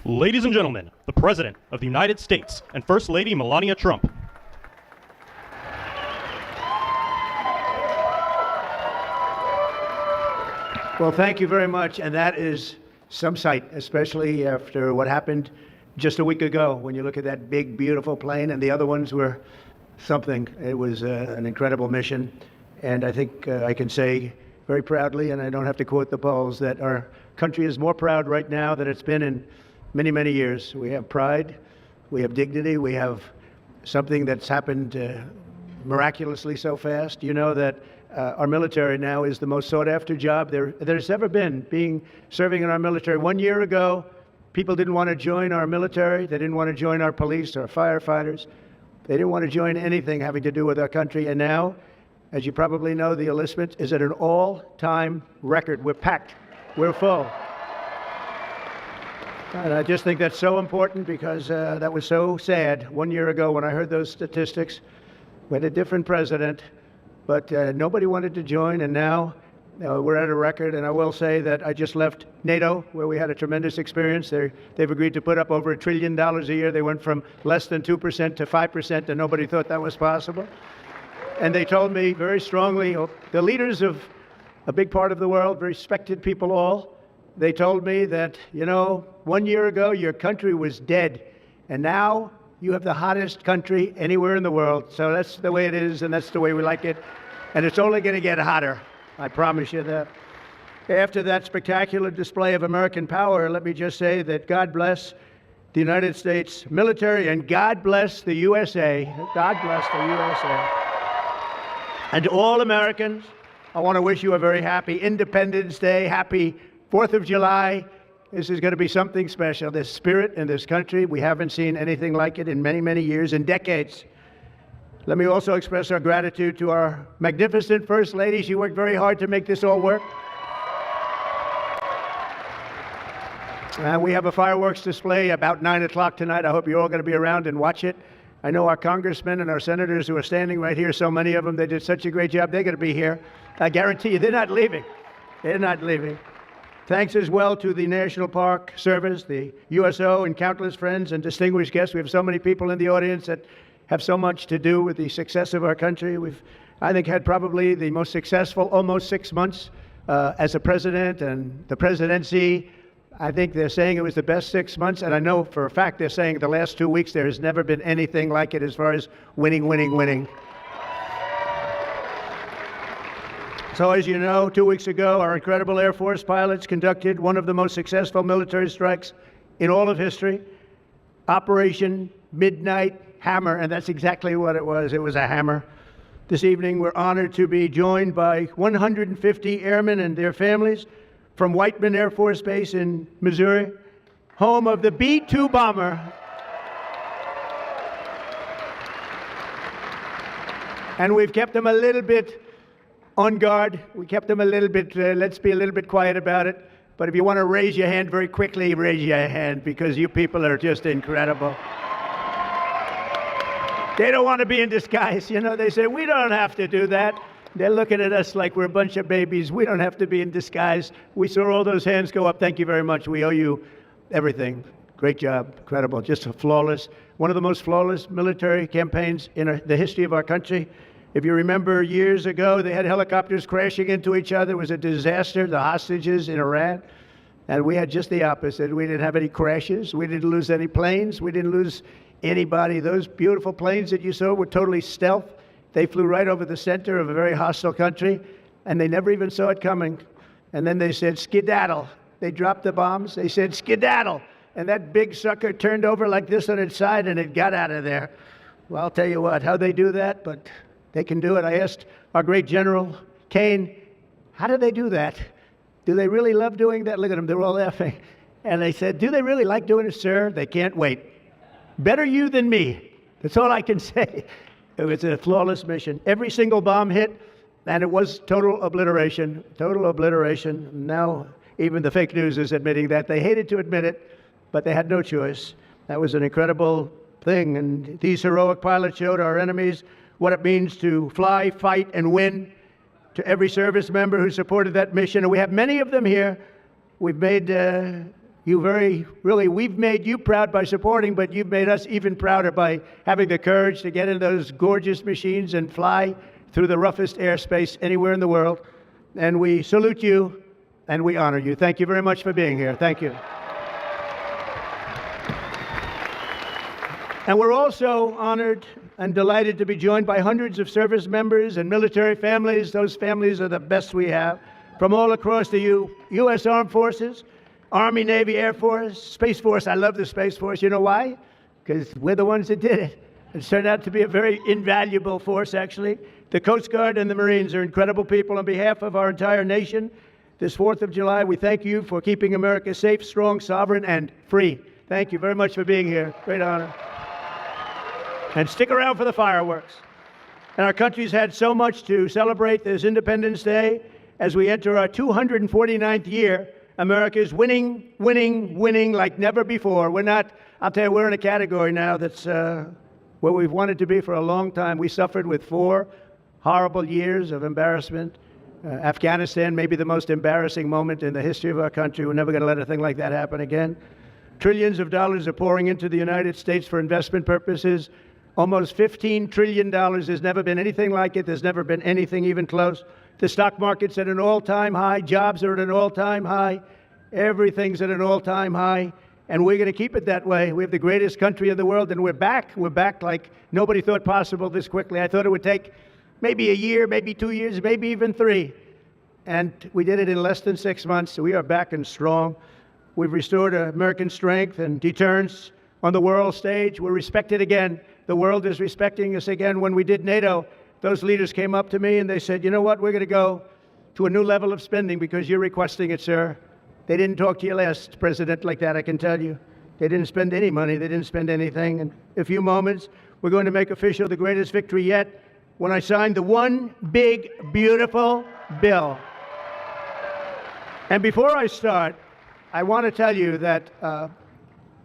Ladies and gentlemen, the President of the United States and First Lady Melania Trump. Well, thank you very much, and that is some sight, especially after what happened just a week ago when you look at that big, beautiful plane, and the other ones were something. It was an incredible mission, and I think I can say very proudly, and I don't have to quote the polls, that our country is more proud right now than it's been in many, many years. We have pride, we have dignity, we have something that's happened miraculously so fast. You know that our military now is the most sought-after job there's ever been, serving in our military. 1 year ago, people didn't want to join our military. They didn't want to join our police, our firefighters. They didn't want to join anything having to do with our country. And now, as you probably know, the enlistment is at an all-time record. We're packed. We're full. And I just think that's so important because that was so sad 1 year ago when I heard those statistics. We had a different president, but nobody wanted to join, and now we're at a record. And I will say that I just left NATO, where we had a tremendous experience. They've agreed to put up over $1 trillion a year. They went from less than 2% to 5%, and nobody thought that was possible. And they told me very strongly, the leaders of a big part of the world, very respected people all, they told me that, 1 year ago, your country was dead, and now you have the hottest country anywhere in the world. So that's the way it is, and that's the way we like it. And it's only going to get hotter. I promise you that. After that spectacular display of American power, let me just say that God bless the United States military, and God bless the USA. God bless the USA. And to all Americans, I want to wish you a very happy Independence Day, happy 4th of July. This is going to be something special. This spirit in this country, we haven't seen anything like it in many, many years and decades. Let me also express our gratitude to our magnificent First Lady. She worked very hard to make this all work. We have a fireworks display about 9 o'clock tonight. I hope you're all going to be around and watch it. I know our congressmen and our senators who are standing right here, so many of them, they did such a great job. They're going to be here. I guarantee you, they're not leaving. They're not leaving. Thanks as well to the National Park Service, the USO, and countless friends and distinguished guests. We have so many people in the audience that have so much to do with the success of our country. We've, I think, had probably the most successful almost 6 months as a president and the presidency. I think they're saying it was the best 6 months, and I know for a fact they're saying the last 2 weeks there has never been anything like it as far as winning. So as you know, 2 weeks ago, our incredible Air Force pilots conducted one of the most successful military strikes in all of history, Operation Midnight Hammer, and that's exactly what it was. It was a hammer. This evening, we're honored to be joined by 150 airmen and their families from Whiteman Air Force Base in Missouri, home of the B-2 bomber. And we've kept them a little bit on guard. We kept them a little bit, let's be a little bit quiet about it. But if you want to raise your hand very quickly, raise your hand, because you people are just incredible. They don't want to be in disguise. They say, we don't have to do that. They're looking at us like we're a bunch of babies. We don't have to be in disguise. We saw all those hands go up. Thank you very much. We owe you everything. Great job. Incredible. Just a flawless, one of the most flawless military campaigns in the history of our country. If you remember years ago, they had helicopters crashing into each other. It was a disaster, the hostages in Iran. And we had just the opposite. We didn't have any crashes. We didn't lose any planes. We didn't lose anybody. Those beautiful planes that you saw were totally stealth. They flew right over the center of a very hostile country, and they never even saw it coming. And then they said, skedaddle. They dropped the bombs. They said, skedaddle. And that big sucker turned over like this on its side, and it got out of there. Well, I'll tell you what, how they do that, but they can do it. I asked our great General Kane, how do they do that? Do they really love doing that? Look at them, they're all laughing. And they said, do they really like doing it, sir? They can't wait. Better you than me. That's all I can say. It was a flawless mission. Every single bomb hit, and it was total obliteration. Total obliteration. Now, even the fake news is admitting that. They hated to admit it, but they had no choice. That was an incredible thing, and these heroic pilots showed our enemies what it means to fly, fight, and win. To every service member who supported that mission, and we have many of them here. We've made we've made you proud by supporting, but you've made us even prouder by having the courage to get in those gorgeous machines and fly through the roughest airspace anywhere in the world. And we salute you and we honor you. Thank you very much for being here. Thank you. And we're also honored and delighted to be joined by hundreds of service members and military families. Those families are the best we have, from all across the U.S. Armed Forces, Army, Navy, Air Force, Space Force. I love the Space Force. You know why? Because we're the ones that did it. It's turned out to be a very invaluable force, actually. The Coast Guard and the Marines are incredible people. On behalf of our entire nation, this 4th of July, we thank you for keeping America safe, strong, sovereign, and free. Thank you very much for being here. Great honor. And stick around for the fireworks. And our country's had so much to celebrate this Independence Day. As we enter our 249th year, America is winning, winning, winning like never before. I'll tell you, we're in a category now that's where we've wanted to be for a long time. We suffered with 4 horrible years of embarrassment. Afghanistan, maybe the most embarrassing moment in the history of our country. We're never going to let a thing like that happen again. Trillions of dollars are pouring into the United States for investment purposes. Almost $15 trillion. There's never been anything like it. There's never been anything even close. The stock market's at an all-time high. Jobs are at an all-time high. Everything's at an all-time high. And we're going to keep it that way. We have the greatest country in the world, and we're back. We're back like nobody thought possible this quickly. I thought it would take maybe a year, maybe 2 years, maybe even 3. And we did it in less than 6 months. So we are back and strong. We've restored American strength and deterrence on the world stage. We're respected again. The world is respecting us again. When we did NATO, those leaders came up to me and they said, you know what, we're going to go to a new level of spending because you're requesting it, sir. They didn't talk to your last president like that, I can tell you. They didn't spend any money. They didn't spend anything. In a few moments, we're going to make official the greatest victory yet when I signed the one big, beautiful bill. And before I start, I want to tell you that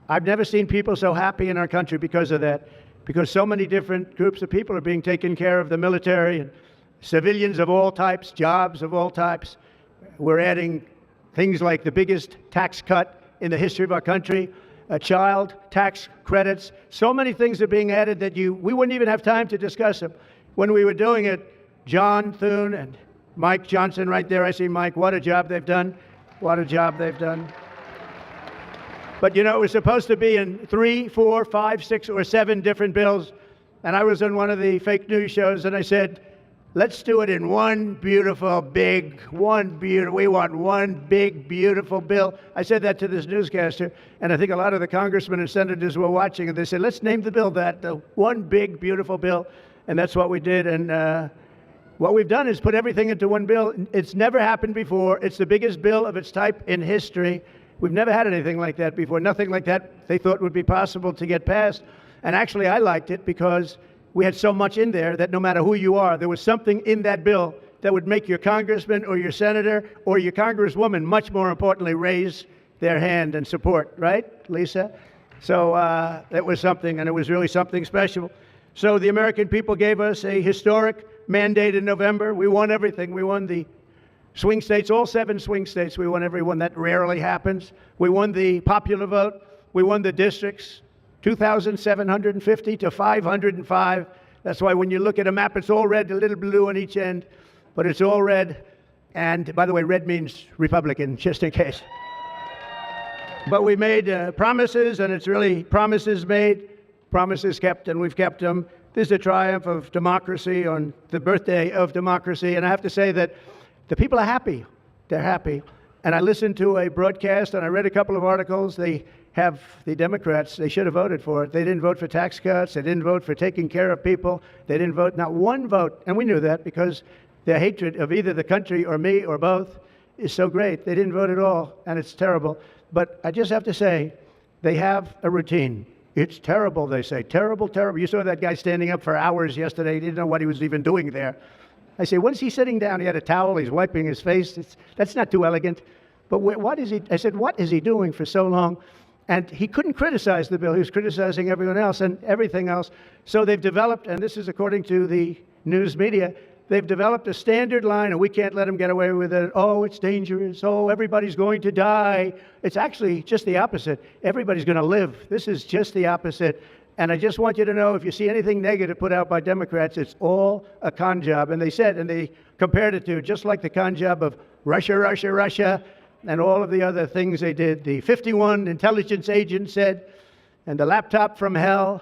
I've never seen people so happy in our country because of that. Because so many different groups of people are being taken care of, the military and civilians of all types, jobs of all types. We're adding things like the biggest tax cut in the history of our country, child tax credits. So many things are being added that we wouldn't even have time to discuss them. When we were doing it, John Thune and Mike Johnson right there, I see Mike, what a job they've done. What a job they've done. But you know, it was supposed to be in 3, 4, 5, 6, or 7 different bills. And I was on one of the fake news shows and I said, let's do it in one beautiful, big, we want one big, beautiful bill. I said that to this newscaster, and I think a lot of the congressmen and senators were watching, and they said, let's name the bill that, the one big, beautiful bill. And that's what we did. And what we've done is put everything into one bill. It's never happened before. It's the biggest bill of its type in history. We've never had anything like that before. Nothing like that they thought would be possible to get passed. And actually, I liked it because we had so much in there that no matter who you are, there was something in that bill that would make your congressman or your senator or your congresswoman, much more importantly, raise their hand and support, right, Lisa? So it was something, and it was really something special. So the American people gave us a historic mandate in November. We won everything. We won the swing states, all 7 swing states. We won every one. That rarely happens. We won the popular vote. We won the districts, 2,750 to 505. That's why when you look at a map, it's all red, a little blue on each end, but it's all red. And by the way, red means Republican, just in case. But we made promises, and it's really promises made, promises kept, and we've kept them. This is a triumph of democracy on the birthday of democracy. And I have to say that the people are happy. They're happy. And I listened to a broadcast and I read a couple of articles. The Democrats, they should have voted for it. They didn't vote for tax cuts. They didn't vote for taking care of people. They didn't vote, not one vote. And we knew that because their hatred of either the country or me or both is so great. They didn't vote at all, and it's terrible. But I just have to say, they have a routine. It's terrible, they say. Terrible, terrible. You saw that guy standing up for hours yesterday. He didn't know what he was even doing there. I say, when's he sitting down? He had a towel. He's wiping his face. That's not too elegant. But what is he? I said, what is he doing for so long? And he couldn't criticize the bill. He was criticizing everyone else and everything else. So they've developed, and this is according to the news media, they've developed a standard line, and we can't let them get away with it. Oh, it's dangerous. Oh, everybody's going to die. It's actually just the opposite. Everybody's going to live. This is just the opposite. And I just want you to know, if you see anything negative put out by Democrats, it's all a con job. And they said, and they compared it to just like the con job of Russia, Russia, Russia, and all of the other things they did. The 51 intelligence agents said, and the laptop from hell,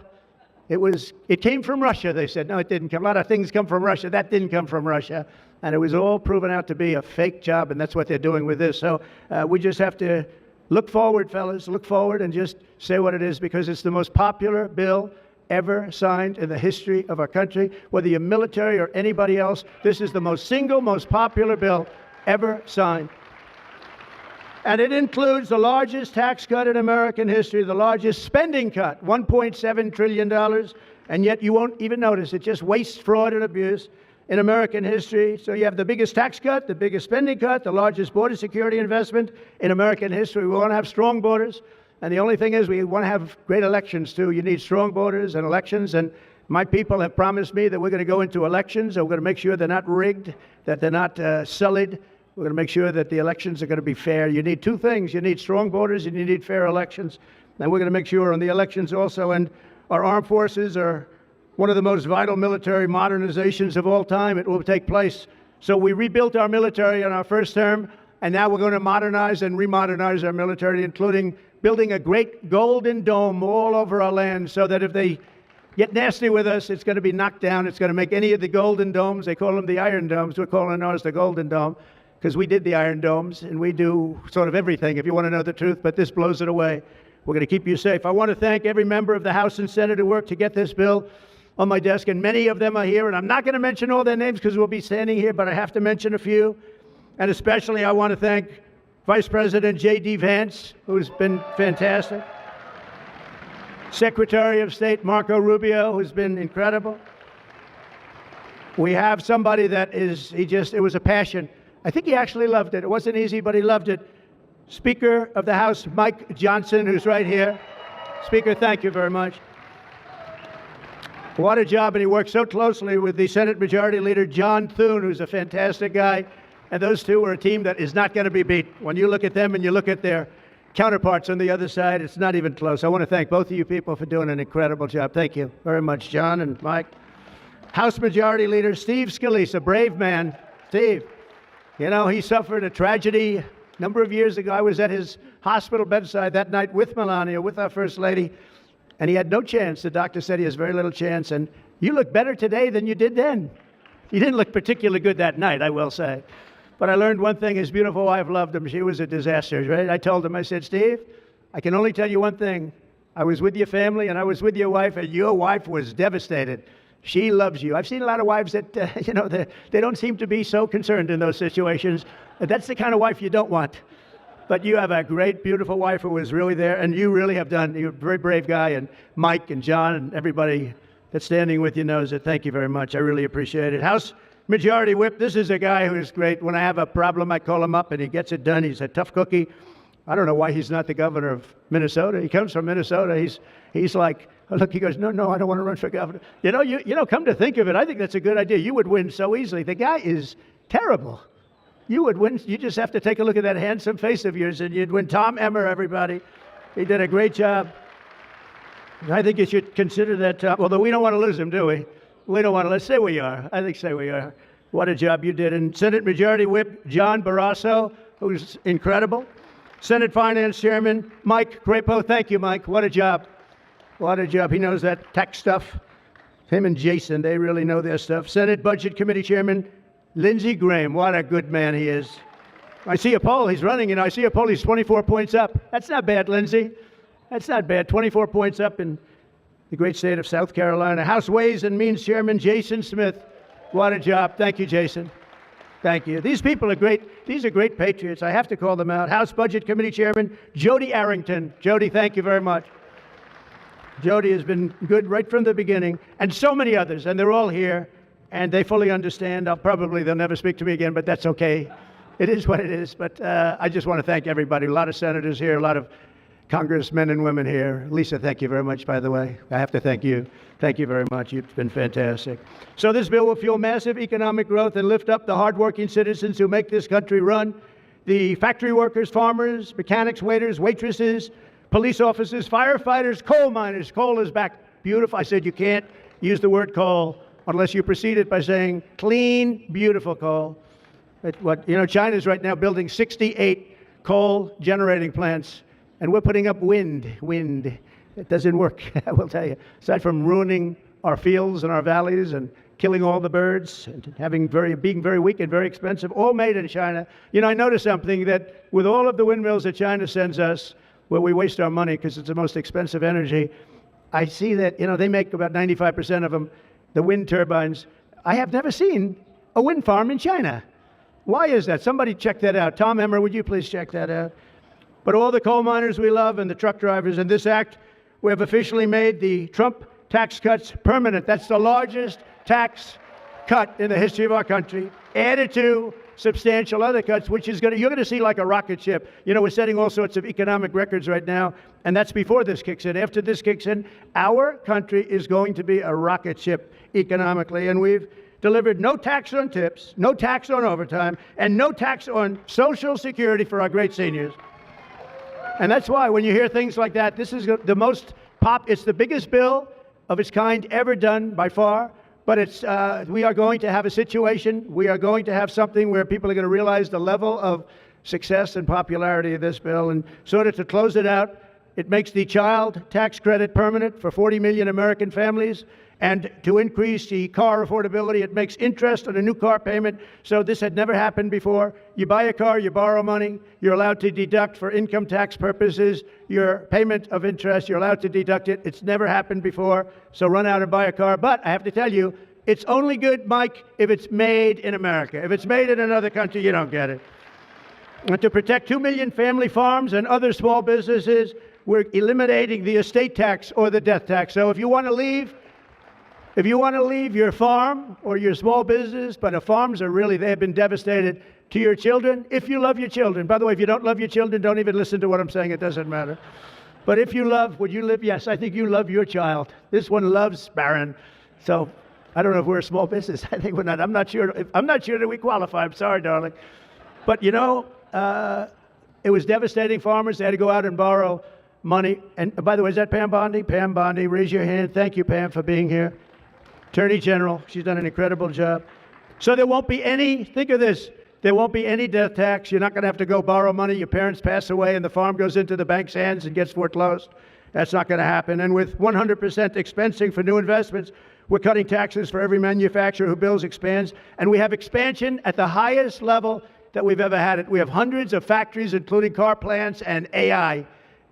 it came from Russia, they said. No, it didn't come. A lot of things come from Russia. That didn't come from Russia. And it was all proven out to be a fake job, and that's what they're doing with this. So we just have to look forward, fellas, look forward and just say what it is, because it's the most popular bill ever signed in the history of our country. Whether you're military or anybody else, this is the most popular bill ever signed. And it includes the largest tax cut in American history, the largest spending cut, $1.7 trillion, and yet you won't even notice it. Just waste, fraud, and abuse in American history. So you have the biggest tax cut, the biggest spending cut, the largest border security investment in American history. We want to have strong borders, and the only thing is we want to have great elections, too. You need strong borders and elections, and my people have promised me that we're going to go into elections, and we're going to make sure they're not rigged, that they're not sullied. We're going to make sure that the elections are going to be fair. You need two things. You need strong borders and you need fair elections. And we're going to make sure on the elections also. And our armed forces are one of the most vital military modernizations of all time. It will take place. So we rebuilt our military in our first term, and now we're going to modernize and remodernize our military, including building a great golden dome all over our land, so that if they get nasty with us, it's going to be knocked down. It's going to make any of the golden domes, they call them the iron domes, we're calling ours the golden dome, because we did the iron domes, and we do sort of everything, if you want to know the truth, but this blows it away. We're going to keep you safe. I want to thank every member of the House and Senate who worked to get this bill on my desk, and many of them are here, and I'm not going to mention all their names because we'll be standing here, but I have to mention a few, and especially I want to thank Vice President J.D. Vance, who's been fantastic, Secretary of State Marco Rubio, who's been incredible. We have somebody that it was a passion. I think he actually loved it. It wasn't easy, but he loved it. Speaker of the House, Mike Johnson, who's right here. Speaker, thank you very much. What a job, and he worked so closely with the Senate Majority Leader, John Thune, who's a fantastic guy. And those two are a team that is not going to be beat. When you look at them and you look at their counterparts on the other side, it's not even close. I want to thank both of you people for doing an incredible job. Thank you very much, John and Mike. House Majority Leader Steve Scalise, a brave man. Steve. You know, he suffered a tragedy a number of years ago. I was at his hospital bedside that night with Melania, with our First Lady, and he had no chance. The doctor said he has very little chance, and you look better today than you did then. You didn't look particularly good that night, I will say. But I learned one thing. His beautiful wife loved him. She was a disaster, right? I told him, I said, Steve, I can only tell you one thing. I was with your family, and I was with your wife, and your wife was devastated. She loves you. I've seen a lot of wives that, they don't seem to be so concerned in those situations. That's the kind of wife you don't want. But you have a great, beautiful wife who was really there, and you really have done. You're a very brave guy, and Mike and John and everybody that's standing with you knows it. Thank you very much. I really appreciate it. House Majority Whip, this is a guy who is great. When I have a problem, I call him up, and he gets it done. He's a tough cookie. I don't know why he's not the governor of Minnesota. He comes from Minnesota. He's like, oh, look, he goes, no, I don't want to run for governor. You know, come to think of it, I think that's a good idea. You would win so easily. The guy is terrible. You would win. You just have to take a look at that handsome face of yours, and you'd win. Tom Emmer, everybody. He did a great job. I think you should consider that, although we don't want to lose him, do we? We don't want to. Let's say we are. I think say we are. What a job you did. And Senate Majority Whip John Barrasso, who's incredible. Senate Finance Chairman Mike Crapo. Thank you, Mike. What a job. What a job. He knows that tax stuff. Him and Jason, they really know their stuff. Senate Budget Committee Chairman Lindsey Graham. What a good man he is. I see a poll. He's running, I see a poll. He's 24 points up. That's not bad, Lindsey. That's not bad. 24 points up in the great state of South Carolina. House Ways and Means Chairman Jason Smith. What a job. Thank you, Jason. Thank you. These people are great. These are great patriots. I have to call them out. House Budget Committee Chairman Jody Arrington. Jody, thank you very much. Jody has been good right from the beginning, and so many others, and they're all here, and they fully understand. They'll never speak to me again, but that's okay. It is what it is. But I just want to thank everybody. A lot of senators here, a lot of congressmen and women here. Lisa, thank you very much, by the way. I have to thank you. Thank you very much. You've been fantastic. So this bill will fuel massive economic growth and lift up the hardworking citizens who make this country run. The factory workers, farmers, mechanics, waiters, waitresses, police officers, firefighters, coal miners. Coal is back. Beautiful. I said you can't use the word coal unless you precede it by saying clean, beautiful coal. China's right now building 68 coal generating plants, and we're putting up wind. It doesn't work, I will tell you. Aside from ruining our fields and our valleys and killing all the birds and being very weak and very expensive, all made in China. I noticed something, that with all of the windmills that China sends us, where we waste our money because it's the most expensive energy, I see that, they make about 95% of them, the wind turbines. I have never seen a wind farm in China. Why is that? Somebody check that out. Tom Emmer, would you please check that out? But all the coal miners we love and the truck drivers, in this act, we have officially made the Trump tax cuts permanent. That's the largest tax cut in the history of our country, added to substantial other cuts, which is you're going to see like a rocket ship. We're setting all sorts of economic records right now, and that's before this kicks in. After this kicks in, our country is going to be a rocket ship economically, and we've delivered no tax on tips, no tax on overtime, and no tax on Social Security for our great seniors. And that's why when you hear things like that, this is the most it's the biggest bill of its kind ever done by far. But we are going to have a situation, we are going to have something where people are going to realize the level of success and popularity of this bill. And sort of to close it out, it makes the child tax credit permanent for 40 million American families. And to increase the car affordability, it makes interest on a new car payment. So this had never happened before. You buy a car, you borrow money, you're allowed to deduct for income tax purposes your payment of interest. You're allowed to deduct it. It's never happened before. So run out and buy a car. But I have to tell you, it's only good, Mike, if it's made in America. If it's made in another country, you don't get it. And to protect 2 million family farms and other small businesses, we're eliminating the estate tax or the death tax. So if you want to leave your farm or your small business, but farms they have been devastated, to your children, if you love your children. By the way, if you don't love your children, don't even listen to what I'm saying. It doesn't matter. But if you love, would you live? Yes, I think you love your child. This one loves Barron. So I don't know if we're a small business. I think we're not. I'm not sure that we qualify. I'm sorry, darling. But it was devastating farmers. They had to go out and borrow money. And by the way, is that Pam Bondi? Pam Bondi, raise your hand. Thank you, Pam, for being here. Attorney General, she's done an incredible job. So there won't be any, think of this, there won't be any death tax. You're not going to have to go borrow money. Your parents pass away and the farm goes into the bank's hands and gets foreclosed. That's not going to happen. And with 100% expensing for new investments, we're cutting taxes for every manufacturer who builds, expands. And we have expansion at the highest level that we've ever had it. We have hundreds of factories, including car plants and AI.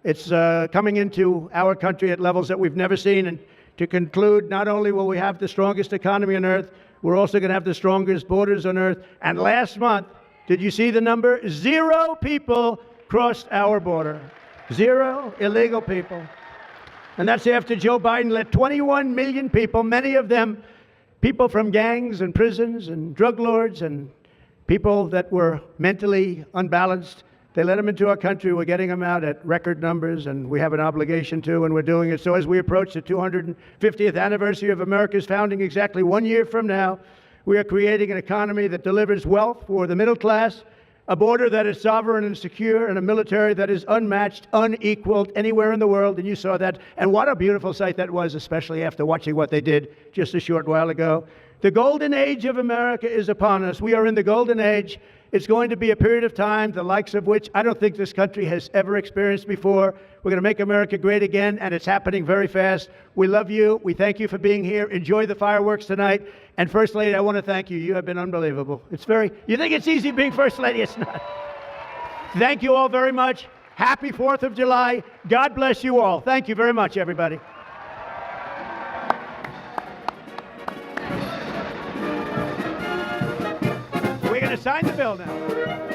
It's coming into our country at levels that we've never seen. And to conclude, not only will we have the strongest economy on earth, we're also going to have the strongest borders on earth. And last month, did you see the number? 0 people crossed our border. 0 illegal people. And that's after Joe Biden let 21 million people, many of them people from gangs and prisons and drug lords and people that were mentally unbalanced, they let them into our country. We're getting them out at record numbers, and we have an obligation to, and we're doing it. So as we approach the 250th anniversary of America's founding exactly 1 year from now, we are creating an economy that delivers wealth for the middle class, a border that is sovereign and secure, and a military that is unmatched, unequaled anywhere in the world. And you saw that. And what a beautiful sight that was, especially after watching what they did just a short while ago. The golden age of America is upon us. We are in the golden age. It's going to be a period of time, the likes of which I don't think this country has ever experienced before. We're going to make America great again, and it's happening very fast. We love you. We thank you for being here. Enjoy the fireworks tonight. And First Lady, I want to thank you. You have been unbelievable. You think it's easy being First Lady? It's not. Thank you all very much. Happy 4th of July. God bless you all. Thank you very much, everybody. We're going to sign the bill now.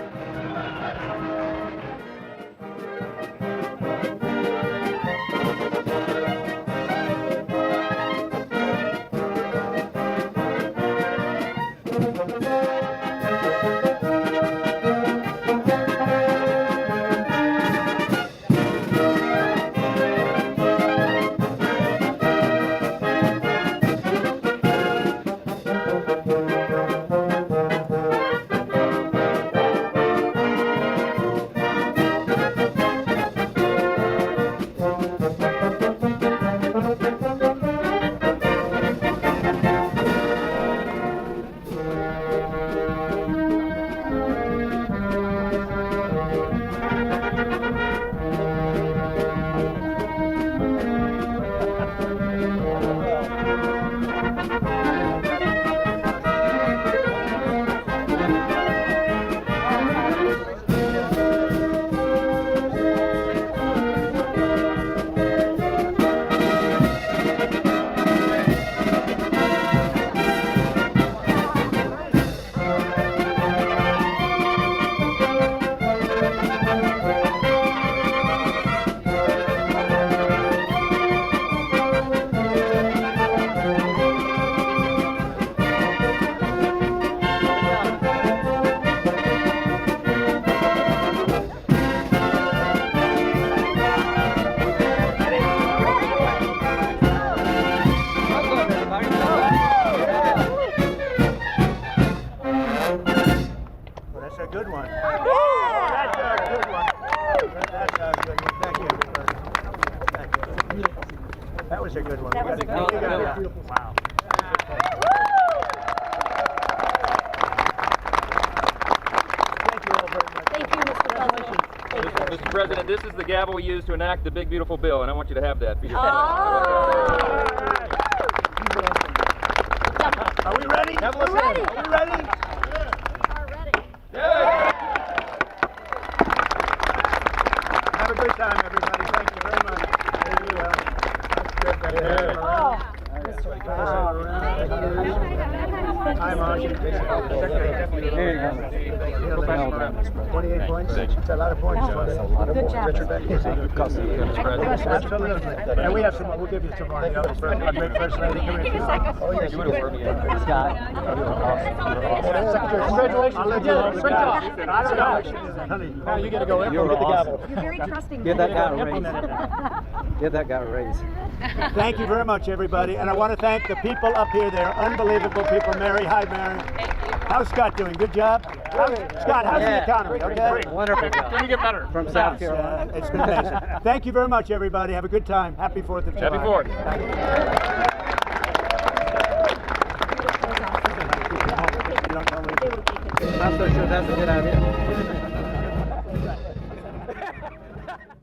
Mr. President, this is the gavel we use to enact the big, beautiful bill, and I want you to have that for your Are we ready? We're ready. Are we ready? Are ready. Have a good time, everybody. Thank you very much. That's good. Hi, Marcia. Here you go. 28 points. It's a lot of points. Good job. Absolutely. And we have some more. We'll give you some more. Our great First Lady. Come here. Oh, yeah. You would have heard me. Scott. Congratulations. I'll let you know. I don't know. Honey, now you got to go in. Get the gavel. You're very trusting. Give that guy a raise. Give that guy a raise. Thank you very much, everybody. And I want to thank the people up here. They're unbelievable people. Mary, hi, Mary. How's Scott doing? Good job? Scott, how's the economy? Okay? Wonderful job. Can you get better? From South Carolina. It's been amazing. Thank you very much, everybody. Have a good time. Happy 4th of July. Happy 4th. Thank you. I'm not so sure that's a good idea.